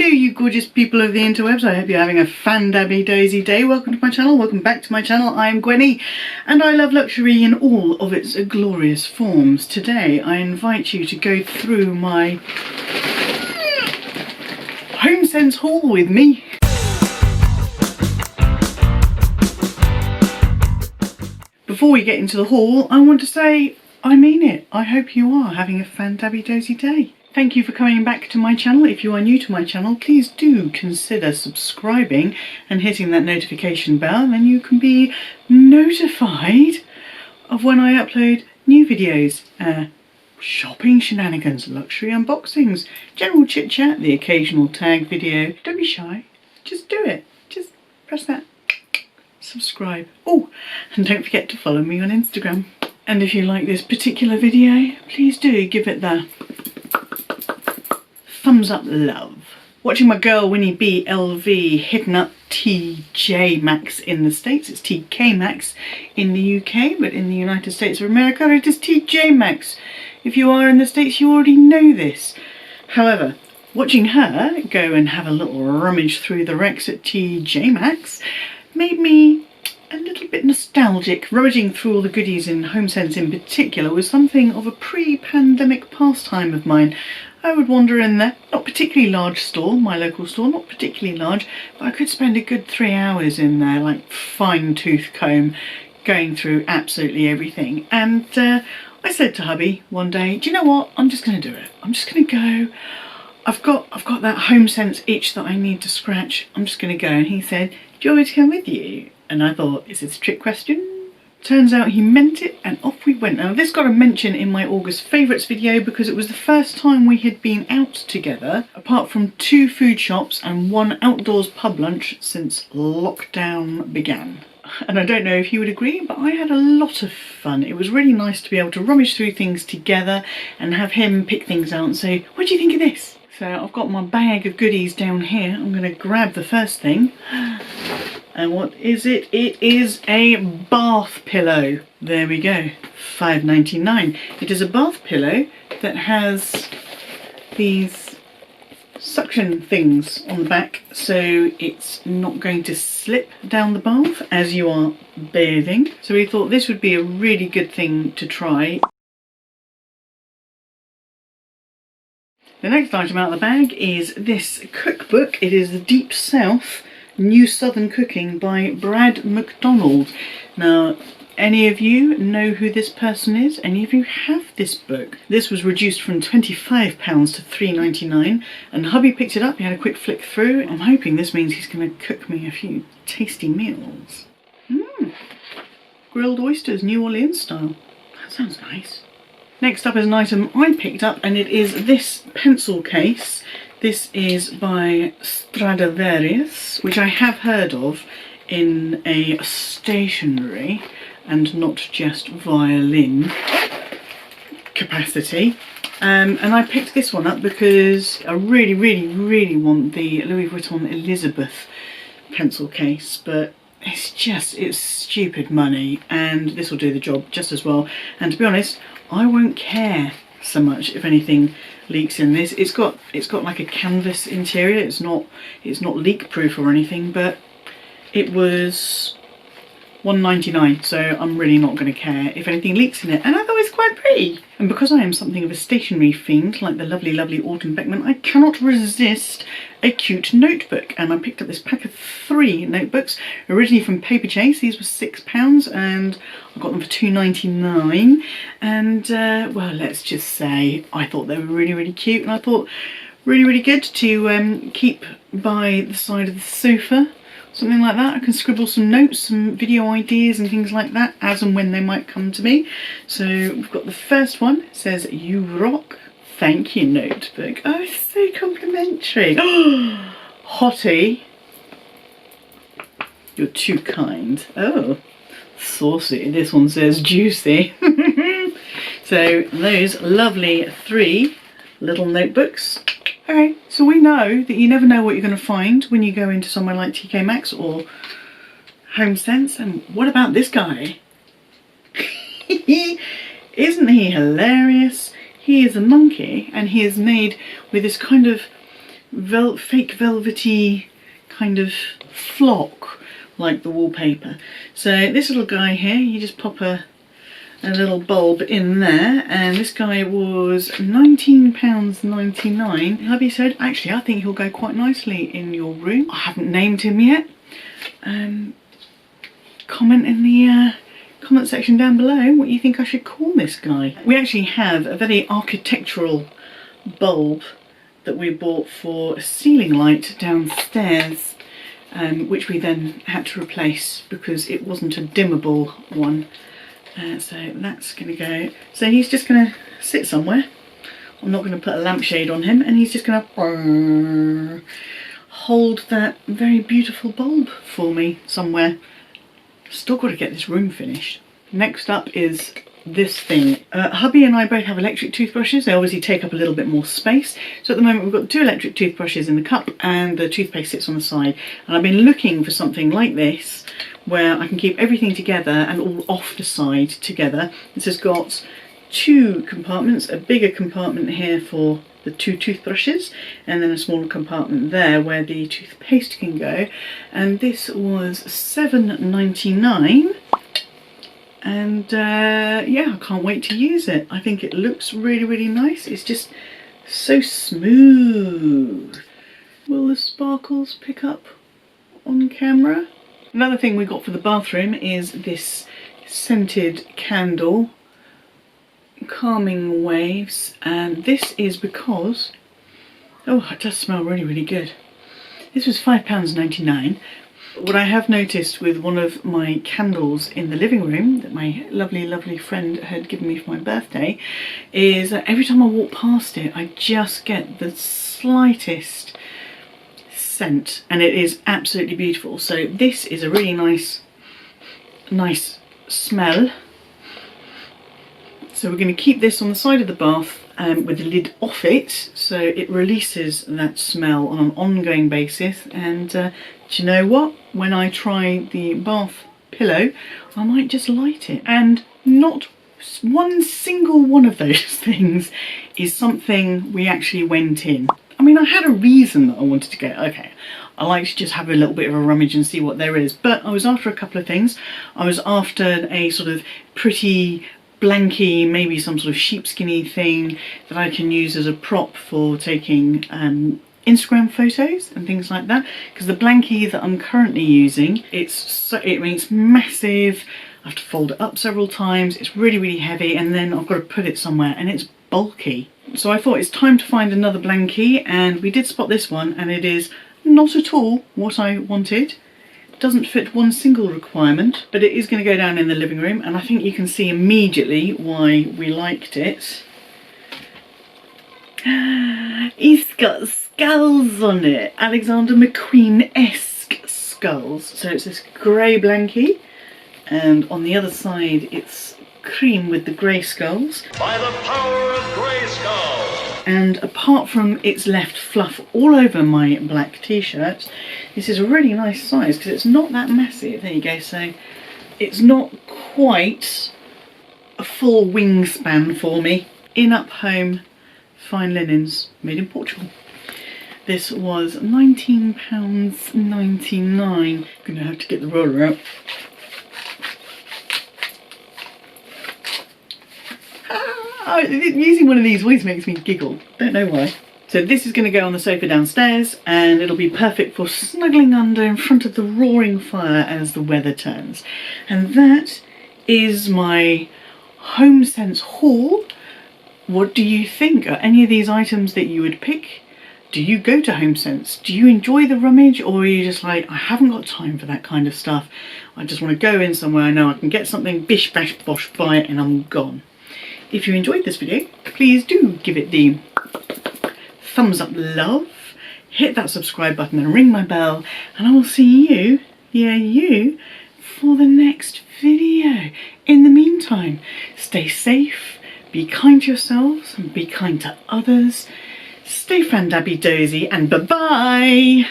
Hello you gorgeous people of the interwebs, I hope you're having a fan-dabby-dozy day. Welcome to my channel, welcome back to my channel. I'm Gwenny and I love luxury in all of its glorious forms. Today I invite you to go through my HomeSense haul with me. Before we get into the haul, I want to say I mean it. I hope you are having a fan-dabby-dozy day. Thank you for coming back to my channel. If you are new to my channel, please do consider subscribing and hitting that notification bell, then you can be notified of when I upload new videos. Shopping shenanigans, luxury unboxings, general chit chat, the occasional tag video. Don't be shy, just do it. Just press that subscribe. Oh, and don't forget to follow me on Instagram. And if you like this particular video, please do give it the thumbs up love. Watching my girl Winnie B LV hitting up TJ Maxx in the States. It's TK Maxx in the UK, but in the United States of America it is TJ Maxx. If you are in the States, you already know this. However, watching her go and have a little rummage through the Rex at TJ Maxx made me a little bit nostalgic. Rummaging through all the goodies in HomeSense in particular was something of a pre-pandemic pastime of mine. I would wander in there, not particularly large store, my local store, not particularly large, but I could spend a good 3 hours in there, like fine tooth comb, going through absolutely everything. And I said to hubby one day, do you know what, I'm just going to do it. I'm just going to go. I've got that HomeSense itch that I need to scratch. I'm just going to go. And he said, do you want me to come with you? And I thought, is this a trick question? Turns out he meant it, and off we went. Now this got a mention in my August favourites video because it was the first time we had been out together, apart from 2 food shops and 1 outdoors pub lunch since lockdown began. And I don't know if you would agree, but I had a lot of fun. It was really nice to be able to rummage through things together and have him pick things out and say, what do you think of this? So I've got my bag of goodies down here. I'm going to grab the first thing. And what is it? It is a bath pillow. There we go, $5.99. It is a bath pillow that has these suction things on the back, so it's not going to slip down the bath as you are bathing. So we thought this would be a really good thing to try. The next item out of the bag is this cookbook. It is the Deep South New Southern Cooking by Brad McDonald. Now, any of you know who this person is? Any of you have this book? This was reduced from £25 to $3.99 and hubby picked it up. He had a quick flick through. I'm hoping this means he's going to cook me a few tasty meals. Grilled oysters, New Orleans style. That sounds nice. Next up is an item I picked up, and it is this pencil case. This is by StyledByGwenny, which I have heard of in a stationery and not just violin capacity. And I picked this one up because I really want the Louis Vuitton Elizabeth pencil case, but it's stupid money, and this will do the job just as well. And to be honest, I won't care so much if anything leaks in this. It's got like a canvas interior. It's not leak proof or anything, but it was $1.99, so I'm really not going to care if anything leaks in it. And I thought it was quite pretty. And because I am something of a stationery fiend, like the lovely Autumn Beckman, I cannot resist a cute notebook. And I picked up this pack of 3 notebooks, originally from Paper Chase. These were £6 and I got them for $2.99. And well, let's just say I thought they were really cute, and I thought really good to keep by the side of the sofa. Something like that. I can scribble some notes, some video ideas and things like that as and when they might come to me. So we've got the first one. It says, you rock. Thank you, notebook. Oh, it's so complimentary. Oh, hottie. You're too kind. Oh, saucy. This one says juicy. So those lovely 3 little notebooks. Okay, so we know that you never know what you're going to find when you go into somewhere like TK Maxx or HomeSense. And what about this guy? Isn't he hilarious? He is a monkey, and he is made with this kind of fake velvety kind of flock like the wallpaper. So this little guy here, you just pop a little bulb in there, and this guy was £19.99. Hubby said, actually, I think he'll go quite nicely in your room. I haven't named him yet. Comment in the comment section down below what you think I should call this guy. We actually have a very architectural bulb that we bought for a ceiling light downstairs, which we then had to replace because it wasn't a dimmable one. So that's going to go. So he's just going to sit somewhere. I'm not going to put a lampshade on him, and he's just going to hold that very beautiful bulb for me somewhere. Still got to get this room finished. Next up is this thing. Hubby and I both have electric toothbrushes. They obviously take up a little bit more space. So at the moment we've got 2 electric toothbrushes in the cup, and the toothpaste sits on the side. And I've been looking for something like this where I can keep everything together and all off the side together. This has got 2 compartments, a bigger compartment here for the 2 toothbrushes, and then a smaller compartment there where the toothpaste can go. And this was £7.99. And yeah, I can't wait to use it. I think it looks really, really nice. It's just so smooth. Will the sparkles pick up on camera? Another thing we got for the bathroom is this scented candle, Calming Waves, and this is because, oh, it does smell really, really good. This was £5.99. What I have noticed with one of my candles in the living room that my lovely, lovely friend had given me for my birthday is that every time I walk past it, I just get the slightest scent, and it is absolutely beautiful. So this is a really nice smell. So we're going to keep this on the side of the bath with the lid off it, so it releases that smell on an ongoing basis. And do you know what? When I try the bath pillow, I might just light it. And not one single one of those things is something we actually went in. I mean, I had a reason that I wanted to go, okay, I like to just have a little bit of a rummage and see what there is. But I was after a couple of things. I was after a sort of pretty blankie, maybe some sort of sheepskinny thing that I can use as a prop for taking Instagram photos and things like that. Because the blankie that I'm currently using, it's massive. I have to fold it up several times. It's really, really heavy, and then I've got to put it somewhere, and it's bulky. So I thought it's time to find another blankie, and we did spot this one, and it is not at all what I wanted. It doesn't fit one single requirement, but it is going to go down in the living room, and I think you can see immediately why we liked it. It's got skulls on it, Alexander McQueen-esque skulls. So it's this grey blankie, and on the other side it's cream with the grey skulls. By the power of grey skulls! And apart from its left fluff all over my black t-shirt, this is a really nice size because it's not that massive. There you go. So it's not quite a full wingspan for me. In Up Home fine linens made in Portugal. This was £19.99. Gonna have to get the roller out. Using one of these always makes me giggle. Don't know why. So this is going to go on the sofa downstairs, and it'll be perfect for snuggling under in front of the roaring fire as the weather turns. And that is my HomeSense haul. What do you think? Are any of these items that you would pick? Do you go to HomeSense? Do you enjoy the rummage, or are you just like, I haven't got time for that kind of stuff. I just want to go in somewhere I know I can get something, bish bash bosh, buy it, and I'm gone. If you enjoyed this video, please do give it the thumbs up love, hit that subscribe button and ring my bell, and I will see you, yeah you, for the next video. In the meantime, stay safe, be kind to yourselves and be kind to others, stay fan-dabby-dozy, and bye-bye!